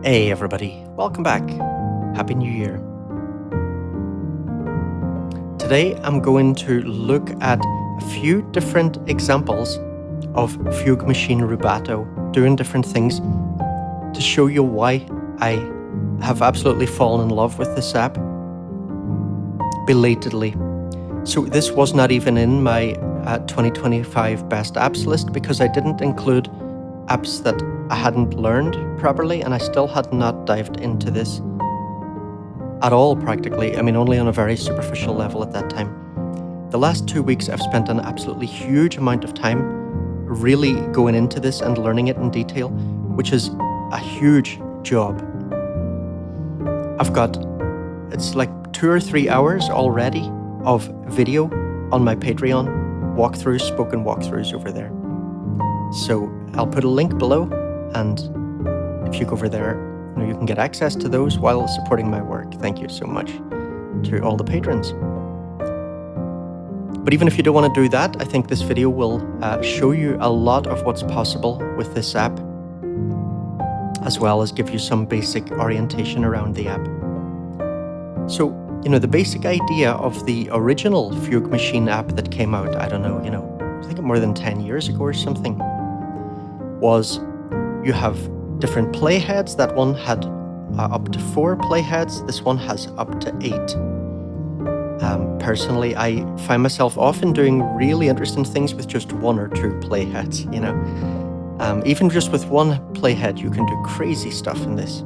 Hey everybody, welcome back. Happy New Year. Today I'm going to look at a few different examples of Fugue Machine Rubato doing different things to show you why I have absolutely fallen in love with this app belatedly. So this was not even in my 2025 best apps list because I didn't include apps that I hadn't learned properly, and I still had not dived into this at all practically. I mean, only on a very superficial level at that time. The last 2 weeks I've spent an absolutely huge amount of time really going into this and learning it in detail, which is a huge job. I've got, it's like 2 or 3 hours already of video on my Patreon walkthroughs, spoken walkthroughs over there. So I'll put a link below, and if you go over there, you can get access to those while supporting my work. Thank you so much to all the patrons. But even if you don't want to do that, I think this video will show you a lot of what's possible with this app, as well as give you some basic orientation around the app. So, the basic idea of the original Fugue Machine app that came out, I don't know, I think more than 10 years ago or something, was you have different playheads. That one had up to 4 playheads. This one has up to 8. Personally, I find myself often doing really interesting things with just 1 or 2 playheads, Even just with 1 playhead, you can do crazy stuff in this.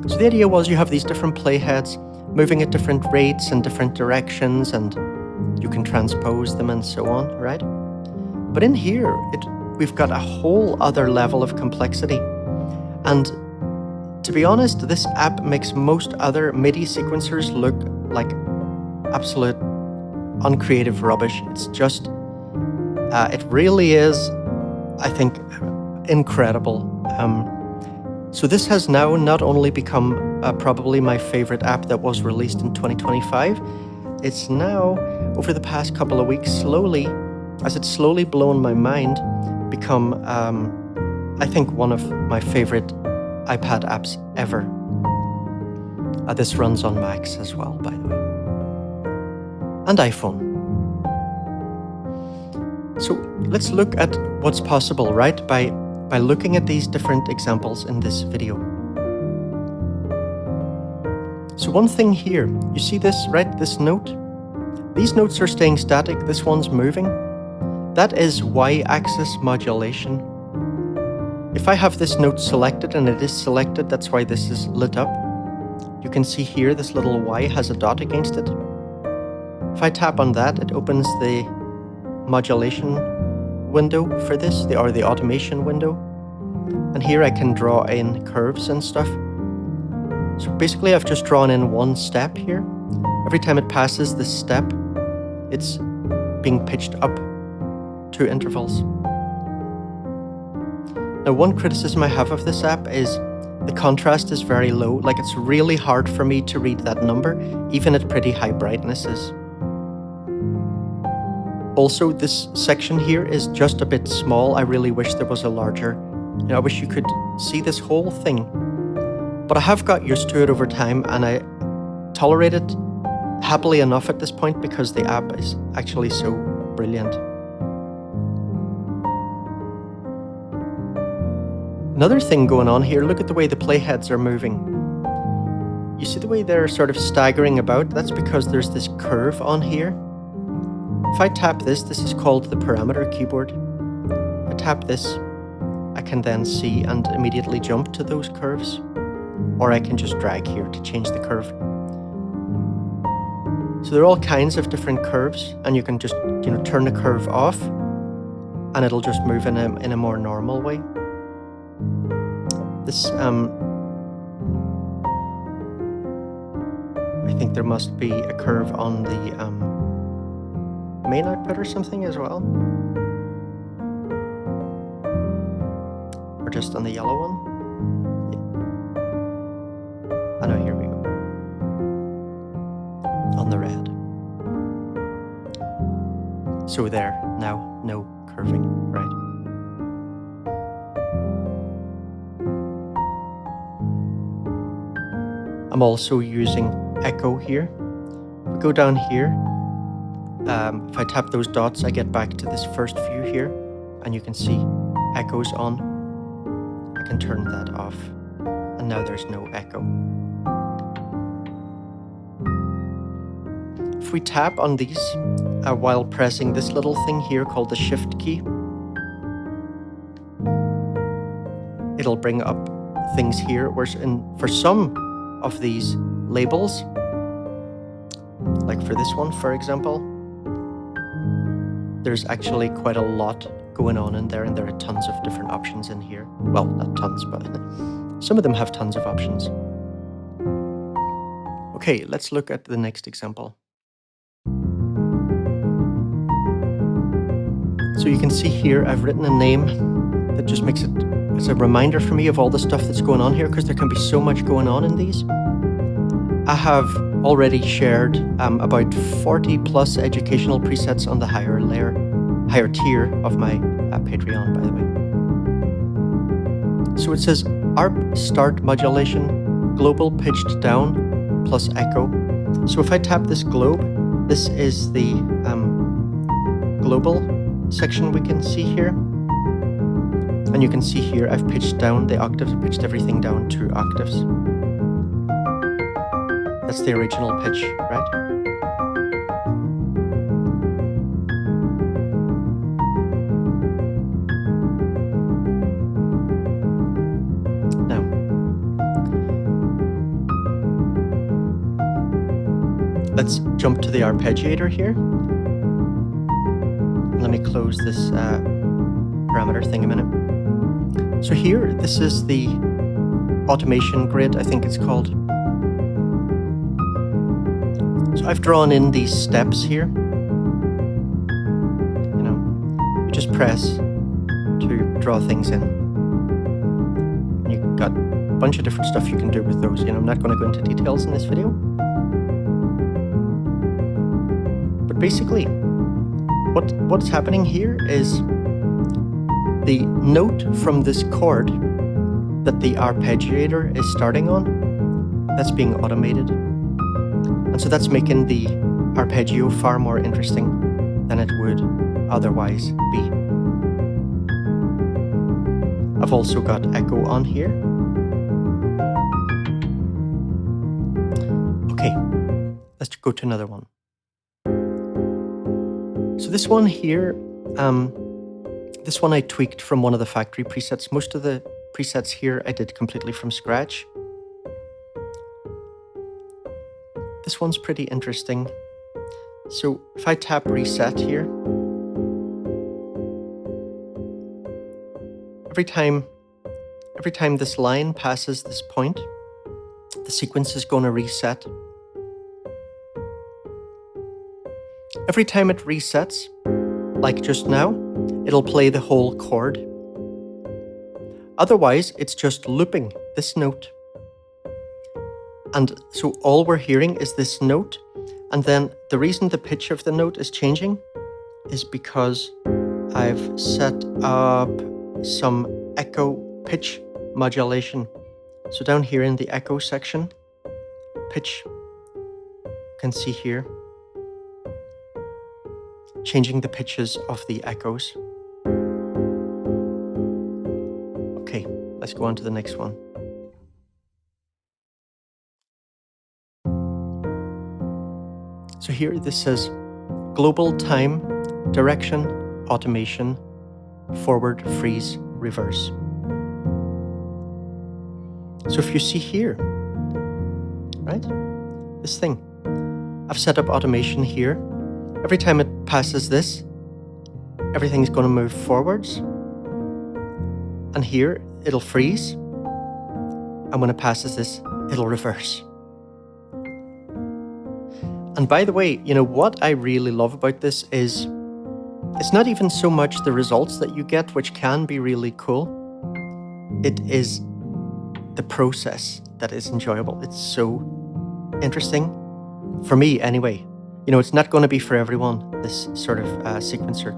So the idea was you have these different playheads moving at different rates and different directions, and you can transpose them and so on, right? But in here, we've got a whole other level of complexity. And to be honest, this app makes most other MIDI sequencers look like absolute uncreative rubbish. It's just, it really is, I think, incredible. So this has now not only become probably my favorite app that was released in 2025, it's now, over the past couple of weeks, as it's slowly blown my mind, become, I think, one of my favorite iPad apps ever. This runs on Macs as well, by the way, and iPhone. So let's look at what's possible, right, by looking at these different examples in this video. So one thing here, you see this, right, this note? These notes are staying static, this one's moving. That is y-axis modulation. If I have this note selected, and it is selected, that's why this is lit up. You can see here this little Y has a dot against it. If I tap on that, it opens the modulation window for this, or the automation window. And here I can draw in curves and stuff. So basically I've just drawn in 1 step here. Every time it passes this step, it's being pitched up 2 intervals. Now, one criticism I have of this app is the contrast is very low. Like, it's really hard for me to read that number, even at pretty high brightnesses. Also, this section here is just a bit small. I really wish there was a larger, I wish you could see this whole thing. But I have got used to it over time, and I tolerate it happily enough at this point because the app is actually so brilliant. Another thing going on here, look at the way the playheads are moving. You see the way they're sort of staggering about? That's because there's this curve on here. If I tap this is called the parameter keyboard. If I tap this, I can then see and immediately jump to those curves. Or I can just drag here to change the curve. So there are all kinds of different curves, and you can just turn the curve off, and it'll just move in a more normal way. This I think there must be a curve on the main output or something as well, or just on the yellow one. Yeah. Oh no, here we go. On the red. So there, now no curving, right? I'm also using echo here. If we go down here, if I tap those dots, I get back to this first view here, and you can see echo's on. I can turn that off, and now there's no echo. If we tap on these while pressing this little thing here called the Shift key, it'll bring up things here, whereas for some of these labels, like for this one, for example, there's actually quite a lot going on in there, and there are tons of different options in here. Well, not tons, but some of them have tons of options. Okay, let's look at the next example. So you can see here, I've written a name that just makes it as a reminder for me of all the stuff that's going on here, because there can be so much going on in these. I have already shared about 40 plus educational presets on the higher tier of my Patreon, by the way. So it says ARP start modulation, global pitched down plus echo. So if I tap this globe, this is the global section we can see here. And you can see here I've pitched down the octaves, I pitched everything down 2 octaves. That's the original pitch, right? Now, let's jump to the arpeggiator here. Let me close this parameter thing a minute. So here, this is the automation grid, I think it's called. So I've drawn in these steps here. You know, you just press to draw things in. And you've got a bunch of different stuff you can do with those. You know, I'm not going to go into details in this video. But basically, what's happening here is the note from this chord that the arpeggiator is starting on, that's being automated. And so that's making the arpeggio far more interesting than it would otherwise be. I've also got echo on here. Okay, let's go to another one. So this one here, this one I tweaked from one of the factory presets. Most of the presets here I did completely from scratch. This one's pretty interesting. So if I tap reset here, every time this line passes this point, the sequence is going to reset. Every time it resets, like just now, it'll play the whole chord. Otherwise, it's just looping this note. And so all we're hearing is this note. And then the reason the pitch of the note is changing is because I've set up some echo pitch modulation. So down here in the echo section, pitch, you can see here, changing the pitches of the echoes. Okay, let's go on to the next one. So here this says global time, direction, automation, forward, freeze, reverse. So if you see here, right, this thing, I've set up automation here. Every time it passes this, everything's going to move forwards. And here, it'll freeze. And when it passes this, it'll reverse. And by the way, you know, what I really love about this is it's not even so much the results that you get, which can be really cool. It is the process that is enjoyable. It's so interesting. For me, anyway. You know, it's not going to be for everyone, this sort of sequencer.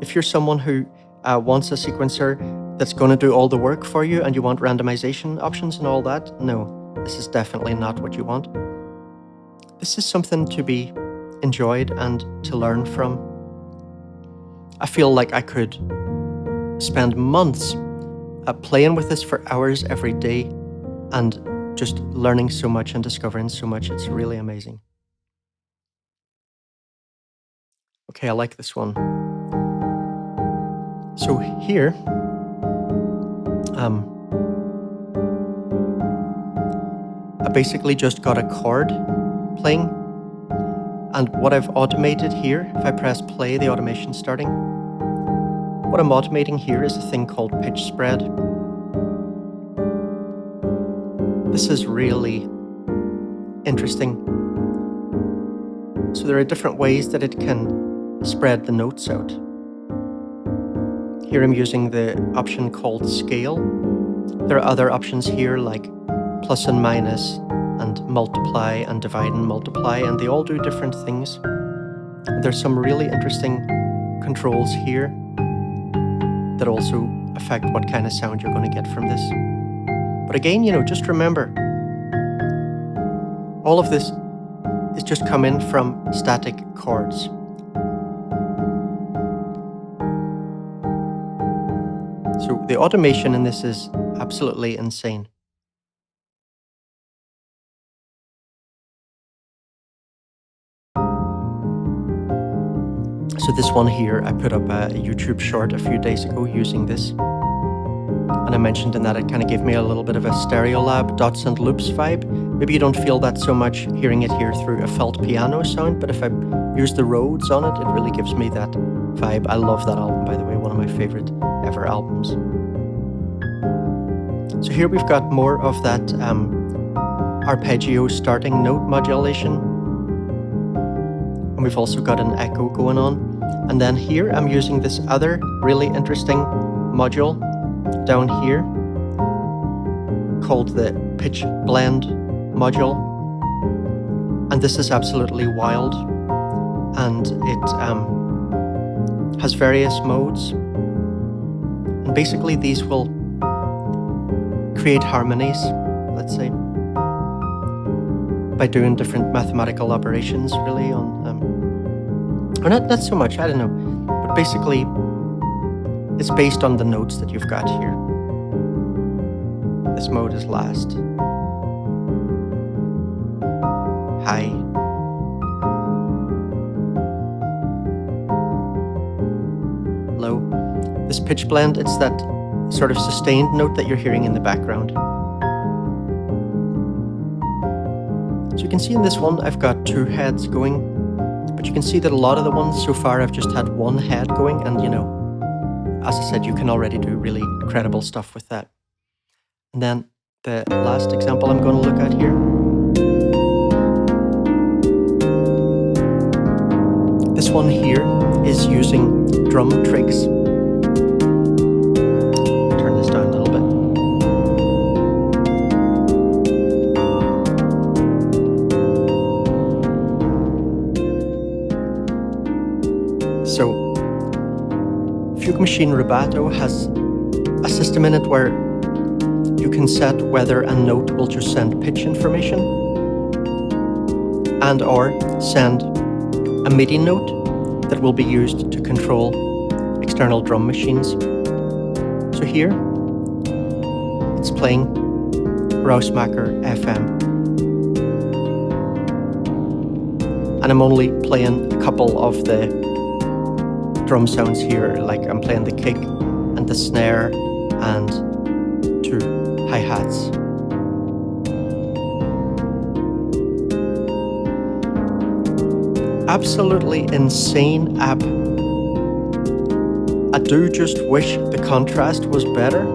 If you're someone who wants a sequencer that's going to do all the work for you and you want randomization options and all that, no. this is definitely not what you want. This is something to be enjoyed and to learn from. I feel like I could spend months playing with this for hours every day and just learning so much and discovering so much. It's really amazing. Okay, I like this one. So here, I basically just got a chord playing, and what I've automated here, if I press play, the automation's starting. What I'm automating here is a thing called pitch spread. This is really interesting. So there are different ways that it can spread the notes out. Here I'm using the option called scale. There are other options here like plus and minus and multiply and divide and multiply, and they all do different things. There's some really interesting controls here that also affect what kind of sound you're going to get from this. But again, just remember, all of this is just coming from static chords. So the automation in this is absolutely insane. So this one here, I put up a YouTube short a few days ago using this. And I mentioned in that it kind of gave me a little bit of a Stereolab dots and loops vibe. Maybe you don't feel that so much hearing it here through a felt piano sound, but if I use the Rhodes on it, it really gives me that vibe. I love that album, by the way, one of my favorite ever albums. So here we've got more of that arpeggio starting note modulation. And we've also got an echo going on. And then here I'm using this other really interesting module down here called the pitch blend module. And this is absolutely wild. And it has various modes. And basically these will create harmonies, let's say, by doing different mathematical operations, really, on or not so much, I don't know, but basically it's based on the notes that you've got here. This mode is last, high, low. This pitch blend, it's that sort of sustained note that you're hearing in the background. So you can see in this one I've got two heads going, but you can see that a lot of the ones so far I've just had one head going, and as I said, you can already do really incredible stuff with that. And then the last example I'm going to look at here. This one here is using drum tricks. Turn this down a little bit. So, Fugue Machine Rubato has a system in it where you can set whether a note will just send pitch information and or send a MIDI note that will be used to control external drum machines. So here, it's playing Rousmacher FM. And I'm only playing a couple of the drum sounds here, like I'm playing the kick and the snare and two hi-hats. Absolutely insane app. I do just wish the contrast was better,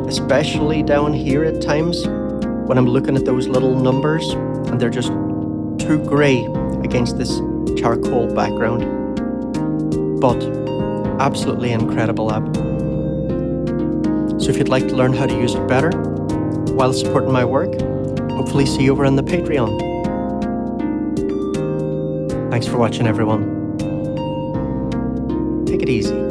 especially down here at times when I'm looking at those little numbers and they're just too grey against this charcoal background. But absolutely incredible app. So if you'd like to learn how to use it better while supporting my work, hopefully see you over on the Patreon. Thanks for watching, everyone. Take it easy.